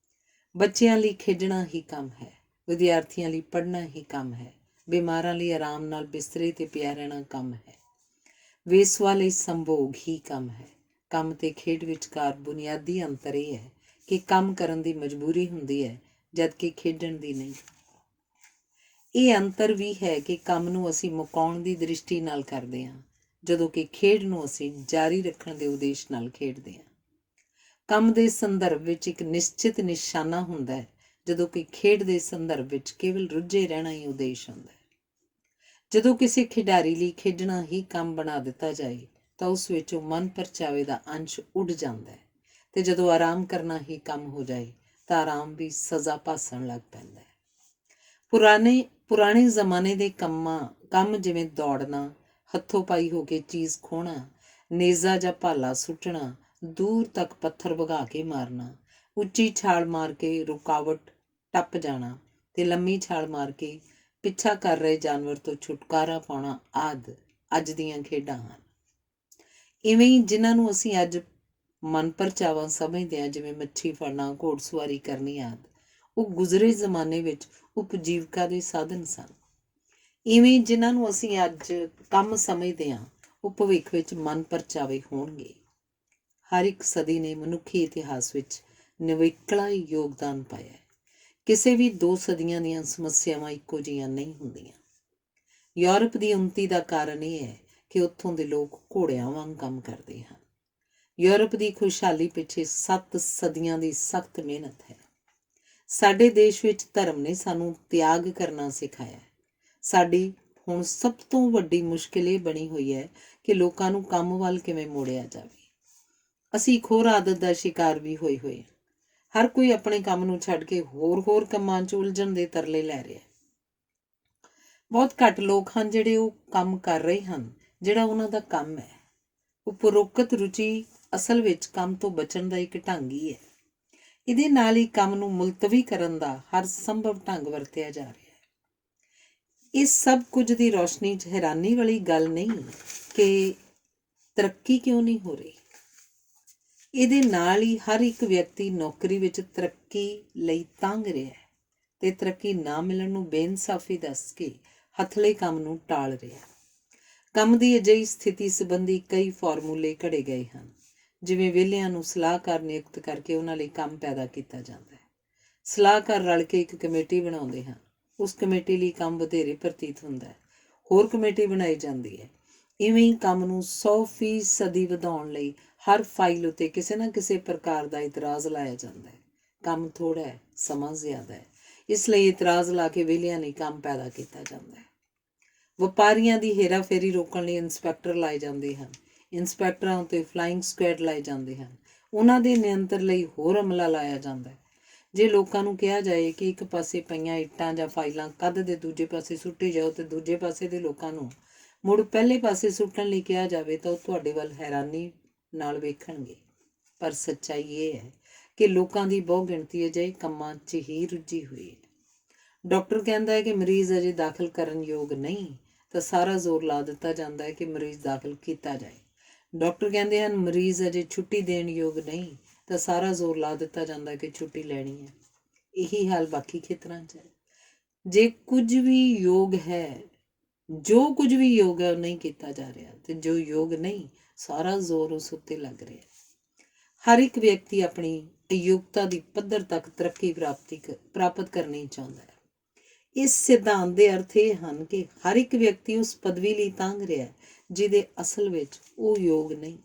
ਬੱਚਿਆਂ ਲਈ ਖੇਡਣਾ ਹੀ ਕੰਮ ਹੈ, ਵਿਦਿਆਰਥੀਆਂ ਲਈ ਪੜ੍ਹਨਾ ਹੀ ਕੰਮ ਹੈ, ਬਿਮਾਰਾਂ ਲਈ ਆਰਾਮ ਨਾਲ ਬਿਸਤਰੇ 'ਤੇ ਪਿਆ ਰਹਿਣਾ ਕੰਮ ਹੈ, ਵੇਸਵਾ ਲਈ ਸੰਭੋਗ ਹੀ ਕੰਮ ਹੈ। ਕੰਮ ਤੇ ਖੇਡ ਵਿਚਕਾਰ ਬੁਨਿਆਦੀ ਅੰਤਰ ਇਹ ਹੈ ਕਿ ਕੰਮ ਕਰਨ ਦੀ ਮਜਬੂਰੀ ਹੁੰਦੀ ਹੈ ਜਦਕਿ ਖੇਡਣ ਦੀ ਨਹੀਂ। ਇਹ ਅੰਤਰ ਵੀ ਹੈ ਕਿ ਕੰਮ ਨੂੰ ਅਸੀਂ ਮੁਕਾਉਣ ਦੀ ਦ੍ਰਿਸ਼ਟੀ ਨਾਲ ਕਰਦੇ ਹਾਂ, ਜਦੋਂ ਕਿ ਖੇਡ ਨੂੰ ਅਸੀਂ ਜਾਰੀ ਰੱਖਣ ਦੇ ਉਦੇਸ਼ ਨਾਲ ਖੇਡਦੇ ਹਾਂ। ਕੰਮ ਦੇ ਸੰਦਰਭ ਵਿੱਚ ਇੱਕ ਨਿਸ਼ਚਿਤ ਨਿਸ਼ਾਨਾ ਹੁੰਦਾ ਹੈ, ਜਦੋਂ ਕਿ ਖੇਡ ਦੇ ਸੰਦਰਭ ਵਿੱਚ ਕੇਵਲ ਰੁੱਝੇ ਰਹਿਣਾ ਹੀ ਉਦੇਸ਼ ਹੁੰਦਾ ਹੈ। ਜਦੋਂ ਕਿਸੇ ਖਿਡਾਰੀ ਲਈ ਖੇਡਣਾ ਹੀ ਕੰਮ ਬਣਾ ਦਿੱਤਾ ਜਾਏ ਤਾਂ ਉਸ ਵਿੱਚੋਂ ਮਨ ਪਰਚਾਵੇ ਦਾ ਅੰਸ਼ ਉੱਡ ਜਾਂਦਾ ਹੈ ਤੇ ਜਦੋਂ ਆਰਾਮ ਕਰਨਾ ਹੀ ਕੰਮ ਹੋ ਜਾਏ ਤਾਂ ਆਰਾਮ ਵੀ ਸਜ਼ਾ ਭਾਸਣ ਲੱਗ ਪੈਂਦਾ ਹੈ। ਪੁਰਾਣੇ ਜ਼ਮਾਨੇ ਦੇ ਕੰਮ ਜਿਵੇਂ ਦੌੜਨਾ, ਹੱਥੋਂ ਪਾਈ ਹੋ ਕੇ ਚੀਜ਼ ਖੋਹਣਾ, ਨੇਜ਼ਾ ਜਾਂ ਭਾਲਾ ਸੁੱਟਣਾ, ਦੂਰ ਤੱਕ ਪੱਥਰ ਵਗਾ ਕੇ ਮਾਰਨਾ, ਉੱਚੀ ਛਾਲ ਮਾਰ ਕੇ ਰੁਕਾਵਟ ਟੱਪ ਜਾਣਾ ਤੇ ਲੰਮੀ ਛਾਲ ਮਾਰ ਕੇ ਪਿੱਛਾ ਕਰ ਰਹੇ ਜਾਨਵਰ ਤੋਂ ਛੁਟਕਾਰਾ ਪਾਉਣਾ ਆਦਿ ਅੱਜ ਦੀਆਂ ਖੇਡਾਂ ਹਨ। ਇਵੇਂ ਹੀ ਜਿਨ੍ਹਾਂ ਨੂੰ ਅਸੀਂ ਅੱਜ ਮਨ ਪਰਚਾਵਾ ਸਮਝਦੇ ਹਾਂ, ਜਿਵੇਂ ਮੱਛੀ ਫੜਨਾ, ਘੋੜਸਵਾਰੀ ਕਰਨੀ ਆਦਿ, ਉਹ ਗੁਜ਼ਰੇ ਜ਼ਮਾਨੇ ਵਿੱਚ ਉਪਜੀਵਕਾ ਦੇ ਸਾਧਨ ਸਨ। ਇਵੇਂ ਜਿਨ੍ਹਾਂ ਨੂੰ ਅਸੀਂ ਅੱਜ ਕੰਮ ਸਮਝਦੇ ਹਾਂ, ਉਹ ਭਵਿੱਖ ਵਿੱਚ ਮਨ ਪਰਚਾਵੇ ਹੋਣਗੇ। ਹਰ ਇੱਕ ਸਦੀ ਨੇ ਮਨੁੱਖੀ ਇਤਿਹਾਸ ਵਿੱਚ ਨਿਵੇਕਲਾ ਯੋਗਦਾਨ ਪਾਇਆ ਹੈ। ਕਿਸੇ ਵੀ ਦੋ ਸਦੀਆਂ ਦੀਆਂ ਸਮੱਸਿਆਵਾਂ ਇੱਕੋ ਜਿਹੀਆਂ ਨਹੀਂ ਹੁੰਦੀਆਂ। ਯੂਰਪ ਦੀ ਉੱਨਤੀ ਦਾ ਕਾਰਨ ਇਹ ਹੈ ਕਿ ਉੱਥੋਂ ਦੇ ਲੋਕ ਘੋੜਿਆਂ ਵਾਂਗ ਕੰਮ ਕਰਦੇ ਹਨ। ਯੂਰਪ ਦੀ ਖੁਸ਼ਹਾਲੀ ਪਿੱਛੇ 7 ਸਦੀਆਂ ਦੀ ਸਖਤ ਮਿਹਨਤ ਹੈ। ਸਾਡੇ ਦੇਸ਼ ਵਿੱਚ ਧਰਮ ਨੇ ਸਾਨੂੰ ਤਿਆਗ ਕਰਨਾ ਸਿਖਾਇਆ। ਸਾਡੀ ਹੁਣ ਸਭ ਤੋਂ ਵੱਡੀ ਮੁਸ਼ਕਿਲ ਇਹ ਬਣੀ ਹੋਈ ਹੈ ਕਿ ਲੋਕਾਂ ਨੂੰ ਕੰਮ ਵੱਲ ਕਿਵੇਂ ਮੋੜਿਆ ਜਾਵੇ। ਅਸੀਂ ਇੱਕ ਹੋਰ ਆਦਤ ਦਾ ਸ਼ਿਕਾਰ ਵੀ ਹੋਏ ਹੋਏ ਹਾਂ। ਹਰ ਕੋਈ ਆਪਣੇ ਕੰਮ ਨੂੰ ਛੱਡ ਕੇ ਹੋਰ ਕੰਮਾਂ 'ਚ ਉਲਝਣ ਦੇ ਤਰਲੇ ਲੈ ਰਿਹਾ। ਬਹੁਤ ਘੱਟ ਲੋਕ ਹਨ ਜਿਹੜੇ ਉਹ ਕੰਮ ਕਰ ਰਹੇ ਹਨ ਜਿਹੜਾ ਉਹਨਾਂ ਦਾ ਕੰਮ ਹੈ। ਉਪਰੋਕਤ ਰੁਚੀ ਅਸਲ ਵਿੱਚ ਕੰਮ ਤੋਂ ਬਚਣ ਦਾ ਇੱਕ ਢੰਗ ਹੀ ਹੈ। ਇਹਦੇ ਨਾਲ ਹੀ ਕੰਮ ਨੂੰ ਮੁਲਤਵੀ ਕਰਨ ਦਾ ਹਰ ਸੰਭਵ ਢੰਗ ਵਰਤਿਆ ਜਾ ਰਿਹਾ ਹੈ। ਇਸ ਸਭ ਕੁਝ ਦੀ ਰੌਸ਼ਨੀ 'ਚ ਹੈਰਾਨੀ ਵਾਲੀ ਗੱਲ ਨਹੀਂ ਕਿ ਤਰੱਕੀ ਕਿਉਂ ਨਹੀਂ ਹੋ ਰਹੀ। ਇਹਦੇ ਨਾਲ ਹੀ ਹਰ ਇੱਕ ਵਿਅਕਤੀ ਨੌਕਰੀ ਵਿੱਚ ਤਰੱਕੀ ਲਈ ਤੰਗ ਰਿਹਾ ਹੈ ਤੇ ਤਰੱਕੀ ਨਾ ਮਿਲਣ ਨੂੰ ਬੇਇਨਸਾਫੀ ਦੱਸ ਕੇ ਹਥਲੇ ਕੰਮ ਨੂੰ ਟਾਲ ਰਿਹਾ। ਕੰਮ ਦੀ ਅਜਿਹੀ ਸਥਿਤੀ ਸੰਬੰਧੀ ਕਈ ਫਾਰਮੂਲੇ ਘੜੇ ਗਏ ਹਨ। ਜਿਵੇਂ ਵਿਹਲਿਆਂ ਨੂੰ ਸਲਾਹਕਾਰ ਨਿਯੁਕਤ ਕਰਕੇ ਉਹਨਾਂ ਲਈ ਕੰਮ ਪੈਦਾ ਕੀਤਾ ਜਾਂਦਾ ਹੈ। ਸਲਾਹਕਾਰ ਰਲ ਕੇ ਇੱਕ ਕਮੇਟੀ ਬਣਾਉਂਦੇ ਹਨ। ਉਸ ਕਮੇਟੀ ਲਈ ਕੰਮ ਵਧੇਰੇ ਪ੍ਰਤੀਤ ਹੁੰਦਾ ਹੈ। ਹੋਰ ਕਮੇਟੀ ਬਣਾਈ ਜਾਂਦੀ ਹੈ। ਇਵੇਂ ਹੀ ਕੰਮ ਨੂੰ 100% ਵਧਾਉਣ ਲਈ ਹਰ ਫਾਈਲ ਉੱਤੇ ਕਿਸੇ ਨਾ ਕਿਸੇ ਪ੍ਰਕਾਰ ਦਾ ਇਤਰਾਜ਼ ਲਾਇਆ ਜਾਂਦਾ ਹੈ। ਕੰਮ ਥੋੜ੍ਹਾ ਹੈ, ਸਮਾਂ ਜ਼ਿਆਦਾ ਹੈ, ਇਸ ਲਈ ਇਤਰਾਜ਼ ਲਾ ਕੇ ਵਿਹਲਿਆਂ ਲਈ ਕੰਮ ਪੈਦਾ ਕੀਤਾ ਜਾਂਦਾ ਹੈ। ਵਪਾਰੀਆਂ ਦੀ ਹੇਰਾਫੇਰੀ ਰੋਕਣ ਲਈ ਇੰਸਪੈਕਟਰ ਲਾਏ ਜਾਂਦੇ ਹਨ। ਇੰਸਪੈਕਟਰਾਂ ਉੱਤੇ ਫਲਾਇੰਗ ਸਕੁਐਡ ਲਾਏ ਜਾਂਦੇ ਹਨ। ਉਹਨਾਂ ਦੇ ਨਿਯੰਤਰਣ ਲਈ ਹੋਰ ਅਮਲਾ ਲਾਇਆ ਜਾਂਦਾ ਹੈ। ਜੇ ਲੋਕਾਂ ਨੂੰ ਕਿਹਾ ਜਾਏ ਕਿ ਇੱਕ ਪਾਸੇ ਪਈਆਂ ਇੱਟਾਂ ਜਾਂ ਫਾਈਲਾਂ ਕੱਢ ਦੇ ਦੂਜੇ ਪਾਸੇ ਸੁੱਟੀ ਜਾਓ ਤੇ ਦੂਜੇ ਪਾਸੇ ਦੇ ਲੋਕਾਂ ਨੂੰ ਮੁੜ ਪਹਿਲੇ ਪਾਸੇ ਸੁੱਟਣ ਲਈ ਕਿਹਾ ਜਾਵੇ ਤਾਂ ਉਹ ਤੁਹਾਡੇ ਵੱਲ ਹੈਰਾਨੀ ਨਾਲ ਵੇਖਣਗੇ। ਪਰ ਸੱਚਾਈ ਇਹ ਹੈ ਕਿ ਲੋਕਾਂ ਦੀ ਬਹੁ ਗਿਣਤੀ ਅਜਿਹੇ ਕੰਮਾਂ 'ਚ ਹੀ ਰੁੱਝੀ ਹੋਈ ਹੈ। ਡਾਕਟਰ ਕਹਿੰਦਾ ਹੈ ਕਿ ਮਰੀਜ਼ ਅਜੇ ਦਾਖਲ ਕਰਨ ਯੋਗ ਨਹੀਂ ਤਾਂ ਸਾਰਾ ਜ਼ੋਰ ਲਾ ਦਿੱਤਾ ਜਾਂਦਾ ਹੈ ਕਿ ਮਰੀਜ਼ ਦਾਖਲ ਕੀਤਾ ਜਾਏ। ਡਾਕਟਰ ਕਹਿੰਦੇ ਹਨ ਮਰੀਜ਼ ਅਜੇ ਛੁੱਟੀ ਦੇਣ ਯੋਗ ਨਹੀਂ ਤਾਂ ਸਾਰਾ ਜ਼ੋਰ ਲਾ ਦਿੱਤਾ ਜਾਂਦਾ ਕਿ ਛੁੱਟੀ ਲੈਣੀ ਹੈ। ਇਹੀ ਹਾਲ ਬਾਕੀ ਖੇਤਰਾਂ 'ਚ ਹੈ। ਜੇ ਕੁਝ ਵੀ ਯੋਗ ਹੈ, ਜੋ ਕੁਝ ਵੀ ਯੋਗ ਹੈ ਉਹ ਨਹੀਂ ਕੀਤਾ ਜਾ ਰਿਹਾ ਤੇ ਜੋ ਯੋਗ ਨਹੀਂ ਸਾਰਾ ਜ਼ੋਰ ਉਸ ਉੱਤੇ ਲੱਗ ਰਿਹਾ। ਹਰ ਇੱਕ ਵਿਅਕਤੀ ਆਪਣੀ ਯੋਗਤਾ ਦੀ ਪੱਧਰ ਤੱਕ ਤਰੱਕੀ ਪ੍ਰਾਪਤ ਕਰਨੀ ਚਾਹੁੰਦਾ ਹੈ। ਇਸ ਸਿਧਾਂਤ ਦੇ ਅਰਥ ਇਹ ਹਨ ਕਿ ਹਰ ਇੱਕ ਵਿਅਕਤੀ ਉਸ ਪਦਵੀ ਲਈ ਤੰਗ ਰਿਹਾ ਜਿਹਦੇ ਅਸਲ ਵਿੱਚ ਉਹ ਯੋਗ ਨਹੀਂ।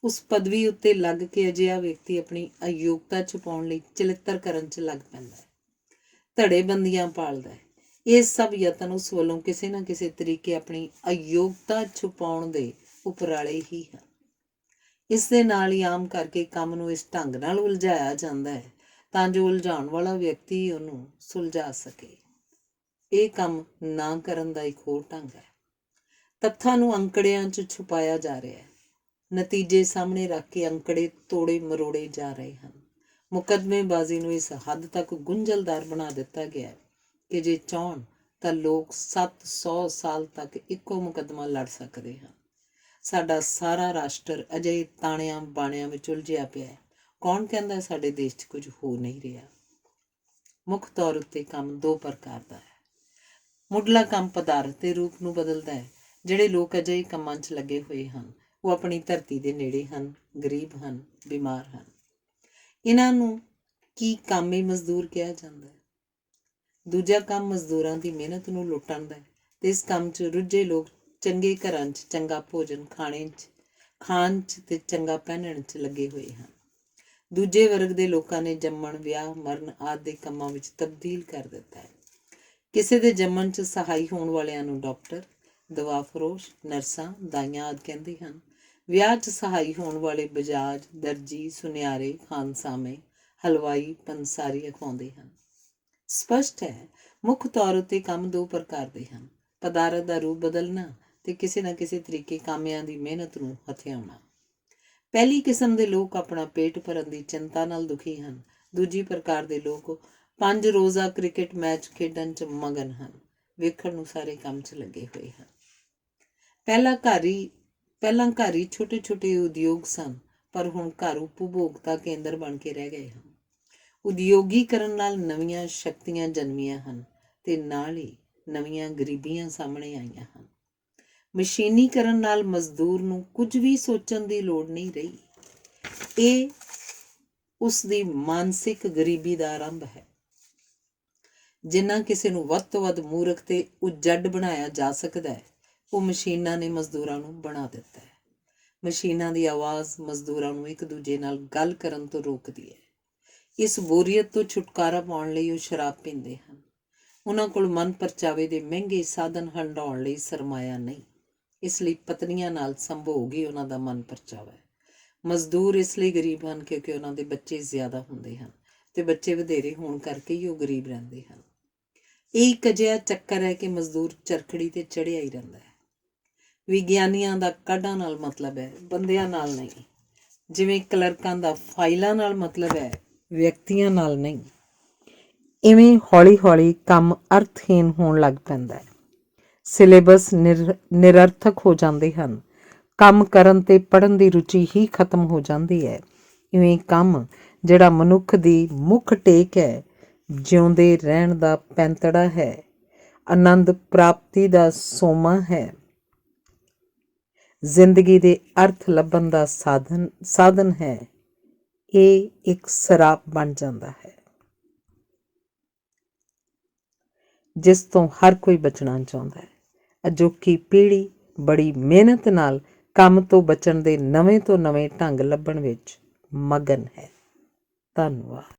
ਉਸ ਪਦਵੀ ਉੱਤੇ ਲੱਗ ਕੇ ਅਜਿਹਾ ਵਿਅਕਤੀ ਆਪਣੀ ਅਯੋਗਤਾ ਛੁਪਾਉਣ ਲਈ ਚਲਿੱਤਰ ਕਰਨ 'ਚ ਲੱਗ ਪੈਂਦਾ ਹੈ, ਧੜੇਬੰਦੀਆਂ ਪਾਲਦਾ ਹੈ। ਇਹ ਸਭ ਯਤਨ ਉਸ ਵੱਲੋਂ ਕਿਸੇ ਨਾ ਕਿਸੇ ਤਰੀਕੇ ਆਪਣੀ ਅਯੋਗਤਾ ਛੁਪਾਉਣ ਦੇ ਉਪਰਾਲੇ ਹੀ ਹਨ। ਇਸ ਦੇ ਨਾਲ ਹੀ ਆਮ ਕਰਕੇ ਕੰਮ ਨੂੰ ਇਸ ਢੰਗ ਨਾਲ ਉਲਝਾਇਆ ਜਾਂਦਾ ਹੈ ਤਾਂ ਜੋ ਉਲਝਾਉਣ ਵਾਲਾ ਵਿਅਕਤੀ ਉਹਨੂੰ ਸੁਲਝਾ ਸਕੇ। ਇਹ ਕੰਮ ਨਾ ਕਰਨ ਦਾ ਇੱਕ ਹੋਰ ਢੰਗ ਹੈ। ਤੱਥਾਂ ਨੂੰ ਅੰਕੜਿਆਂ 'ਚ ਛੁਪਾਇਆ ਜਾ ਰਿਹਾ ਹੈ। ਨਤੀਜੇ ਸਾਹਮਣੇ ਰੱਖ ਕੇ ਅੰਕੜੇ ਤੋੜੇ ਮਰੋੜੇ ਜਾ ਰਹੇ ਹਨ। ਮੁਕੱਦਮੇਬਾਜ਼ੀ ਨੂੰ ਇਸ ਹੱਦ ਤੱਕ ਗੁੰਝਲਦਾਰ ਬਣਾ ਦਿੱਤਾ ਗਿਆ ਹੈ ਕਿ ਜੇ ਚਾਹੁਣ ਤਾਂ ਲੋਕ 700 ਸਾਲ ਤੱਕ ਇੱਕੋ ਮੁਕੱਦਮਾ ਲੜ ਸਕਦੇ ਹਨ। ਸਾਡਾ ਸਾਰਾ ਰਾਸ਼ਟਰ ਅਜਿਹੇ ਤਾਣਿਆਂ ਬਾਣਿਆਂ ਵਿੱਚ ਉਲਝਿਆ ਪਿਆ ਹੈ। ਕੌਣ ਕਹਿੰਦਾ ਸਾਡੇ ਦੇਸ਼ 'ਚ ਕੁਝ ਹੋ ਨਹੀਂ ਰਿਹਾ। ਮੁੱਖ ਤੌਰ ਉੱਤੇ ਕੰਮ ਦੋ ਪ੍ਰਕਾਰ ਦਾ ਹੈ। ਮੁੱਢਲਾ ਕੰਮ ਪਦਾਰਥ ਦੇ ਰੂਪ ਨੂੰ ਬਦਲਦਾ ਹੈ। ਜਿਹੜੇ ਲੋਕ ਅਜਿਹੇ ਕੰਮਾਂ 'ਚ ਲੱਗੇ ਹੋਏ ਹਨ ਉਹ ਆਪਣੀ ਧਰਤੀ ਦੇ ਨੇੜੇ ਹਨ, ਗਰੀਬ ਹਨ, ਬਿਮਾਰ ਹਨ। ਇਹਨਾਂ ਨੂੰ ਕੀ ਕਾਮੇ ਮਜ਼ਦੂਰ ਕਿਹਾ ਜਾਂਦਾ ਹੈ। ਦੂਜਾ ਕੰਮ ਮਜ਼ਦੂਰਾਂ ਦੀ ਮਿਹਨਤ ਨੂੰ ਲੁੱਟਣ ਦਾ ਹੈ ਤੇ ਇਸ ਕੰਮ 'ਚ ਰੁੱਝੇ ਲੋਕ ਚੰਗੇ ਘਰਾਂ 'ਚ ਚੰਗਾ ਭੋਜਨ ਖਾਣ 'ਚ ਤੇ ਚੰਗਾ ਪਹਿਨਣ 'ਚ ਲੱਗੇ ਹੋਏ ਹਨ। ਦੂਜੇ ਵਰਗ ਦੇ ਲੋਕਾਂ ਨੇ ਜੰਮਣ, ਵਿਆਹ, ਮਰਨ ਆਦਿ ਦੇ ਕੰਮਾਂ ਵਿੱਚ ਤਬਦੀਲ ਕਰ ਦਿੱਤਾ ਹੈ। ਕਿਸੇ ਦੇ ਜੰਮਣ 'ਚ ਸਹਾਈ ਹੋਣ ਵਾਲਿਆਂ ਨੂੰ ਡਾਕਟਰ, ਦਵਾ ਫਰੋਸ਼, ਨਰਸਾਂ, ਦਾਈਆਂ ਆਦਿ ਕਹਿੰਦੇ ਹਨ। ਵਿਆਹ 'ਚ ਸਹਾਈ ਹੋਣ ਵਾਲੇ ਬਜਾਜ, ਦਰਜੀ, ਸੁਨਿਆਰੇ, ਖਾਨਸਾਮੇ, ਹਲਵਾਈ, ਪੰਸਾਰੀ ਅਖਵਾਉਂਦੇ ਹਨ। ਸਪਸ਼ਟ ਹੈ ਮੁੱਖ ਤੌਰ ਉੱਤੇ ਕੰਮ ਦੋ ਪ੍ਰਕਾਰ ਦੇ ਹਨ। ਪਦਾਰਥ ਦਾ ਰੂਪ ਬਦਲਣਾ ਤੇ ਕਿਸੇ ਨਾ ਕਿਸੇ ਤਰੀਕੇ ਕਾਮਿਆਂ ਦੀ ਮਿਹਨਤ ਨੂੰ ਹਥਿਆਉਣਾ। ਪਹਿਲੀ ਕਿਸਮ ਦੇ ਲੋਕ ਆਪਣਾ ਪੇਟ ਭਰਨ ਦੀ ਚਿੰਤਾ ਨਾਲ ਦੁਖੀ ਹਨ। ਦੂਜੀ ਪ੍ਰਕਾਰ ਦੇ ਲੋਕ 5 ਰੋਜ਼ਾ ਕ੍ਰਿਕਟ ਮੈਚ ਖੇਡਣ 'ਚ ਮਗਨ ਹਨ। ਵੇਖਣ ਨੂੰ ਸਾਰੇ ਕੰਮ 'ਚ ਲੱਗੇ ਹੋਏ ਹਨ। ਪਹਿਲਾਂ ਘਰ ਹੀ ਛੋਟੇ ਛੋਟੇ ਉਦਯੋਗ ਸਨ ਪਰ ਹੁਣ ਘਰ ਉਪਭੋਗਤਾ ਕੇਂਦਰ ਬਣ ਕੇ ਰਹਿ ਗਏ ਹਨ। ਉਦਯੋਗੀਕਰਨ ਨਾਲ ਨਵੀਆਂ ਸ਼ਕਤੀਆਂ ਜਨਮੀਆਂ ਹਨ ਤੇ ਨਾਲ ਹੀ ਨਵੀਆਂ ਗਰੀਬੀਆਂ ਸਾਹਮਣੇ ਆਈਆਂ ਹਨ। ਮਸ਼ੀਨੀਕਰਨ ਨਾਲ ਮਜ਼ਦੂਰ ਨੂੰ ਕੁਝ ਵੀ ਸੋਚਣ ਦੀ ਲੋੜ ਨਹੀਂ ਰਹੀ। ਇਹ ਉਸ ਦੀ ਮਾਨਸਿਕ ਗਰੀਬੀ ਦਾ ਆਰੰਭ ਹੈ। ਜਿੰਨਾ ਕਿਸੇ ਨੂੰ ਵੱਧ ਤੋਂ ਵੱਧ ਮੂਰਖ ਤੇ ਉਜੜ ਬਣਾਇਆ ਜਾ ਸਕਦਾ ਹੈ ਉਹ ਮਸ਼ੀਨਾਂ ਨੇ ਮਜ਼ਦੂਰਾਂ ਨੂੰ ਬਣਾ ਦਿੱਤਾ ਹੈ। ਮਸ਼ੀਨਾਂ ਦੀ ਆਵਾਜ਼ ਮਜ਼ਦੂਰਾਂ ਨੂੰ ਇੱਕ ਦੂਜੇ ਨਾਲ ਗੱਲ ਕਰਨ ਤੋਂ ਰੋਕਦੀ ਹੈ। ਇਸ ਬੋਰੀਅਤ ਤੋਂ ਛੁਟਕਾਰਾ ਪਾਉਣ ਲਈ ਉਹ ਸ਼ਰਾਬ ਪੀਂਦੇ ਹਨ। ਉਹਨਾਂ ਕੋਲ ਮਨ ਪਰਚਾਵੇ ਦੇ ਮਹਿੰਗੇ ਸਾਧਨ ਹੰਢਾਉਣ ਲਈ ਸਰਮਾਇਆ ਨਹੀਂ, ਇਸ ਲਈ ਪਤਨੀਆਂ ਨਾਲ ਸੰਭੋਗ ਹੀ ਉਹਨਾਂ ਦਾ ਮਨ ਪਰਚਾਵਾ ਹੈ। ਮਜ਼ਦੂਰ ਇਸ ਲਈ ਗਰੀਬ ਹਨ ਕਿਉਂਕਿ ਉਹਨਾਂ ਦੇ ਬੱਚੇ ਜ਼ਿਆਦਾ ਹੁੰਦੇ ਹਨ ਅਤੇ ਬੱਚੇ ਵਧੇਰੇ ਹੋਣ ਕਰਕੇ ਹੀ ਉਹ ਗਰੀਬ ਰਹਿੰਦੇ ਹਨ। ਇਹ ਇੱਕ ਅਜਿਹਾ ਚੱਕਰ ਹੈ ਕਿ ਮਜ਼ਦੂਰ ਚਰਖੜੀ 'ਤੇ ਚੜ੍ਹਿਆ ਹੀ ਰਹਿੰਦਾ ਹੈ। ਵਿਗਿਆਨੀਆਂ ਦਾ ਕਾਢਾਂ ਨਾਲ ਮਤਲਬ ਹੈ, ਬੰਦਿਆਂ ਨਾਲ ਨਹੀਂ। ਜਿਵੇਂ ਕਲਰਕਾਂ ਦਾ ਫਾਈਲਾਂ ਨਾਲ ਮਤਲਬ ਹੈ, ਵਿਅਕਤੀਆਂ ਨਾਲ ਨਹੀਂ। ਇਵੇਂ ਹੌਲੀ ਹੌਲੀ ਕੰਮ ਅਰਥਹੀਨ ਹੋਣ ਲੱਗ ਪੈਂਦਾ ਹੈ। ਸਿਲੇਬਸ ਨਿਰਰਥਕ ਹੋ ਜਾਂਦੇ ਹਨ। ਕੰਮ ਕਰਨ ਤੇ ਪੜ੍ਹਨ ਦੀ ਰੁਚੀ ਹੀ ਖਤਮ ਹੋ ਜਾਂਦੀ ਹੈ। ਇਵੇਂ ਕੰਮ ਜਿਹੜਾ ਮਨੁੱਖ ਦੀ ਮੁੱਖ ਟੇਕ ਹੈ, ਜਿਉਂਦੇ ਰਹਿਣ ਦਾ ਪੈਂਤੜਾ ਹੈ, ਆਨੰਦ ਪ੍ਰਾਪਤੀ ਦਾ ਸੋਮਾ ਹੈ, ਜ਼ਿੰਦਗੀ ਦੇ ਅਰਥ ਲੱਭਣ ਦਾ ਸਾਧਨ ਹੈ, ਇਹ ਇੱਕ ਸਰਾਪ ਬਣ ਜਾਂਦਾ ਹੈ ਜਿਸ ਤੋਂ ਹਰ ਕੋਈ ਬਚਣਾ ਚਾਹੁੰਦਾ ਹੈ। ਅਜੋਕੀ ਪੀੜ੍ਹੀ ਬੜੀ ਮਿਹਨਤ ਨਾਲ ਕੰਮ ਤੋਂ ਬਚਣ ਦੇ ਨਵੇਂ ਤੋਂ ਨਵੇਂ ਢੰਗ ਲੱਭਣ ਵਿੱਚ ਮਗਨ ਹੈ। ਧੰਨਵਾਦ।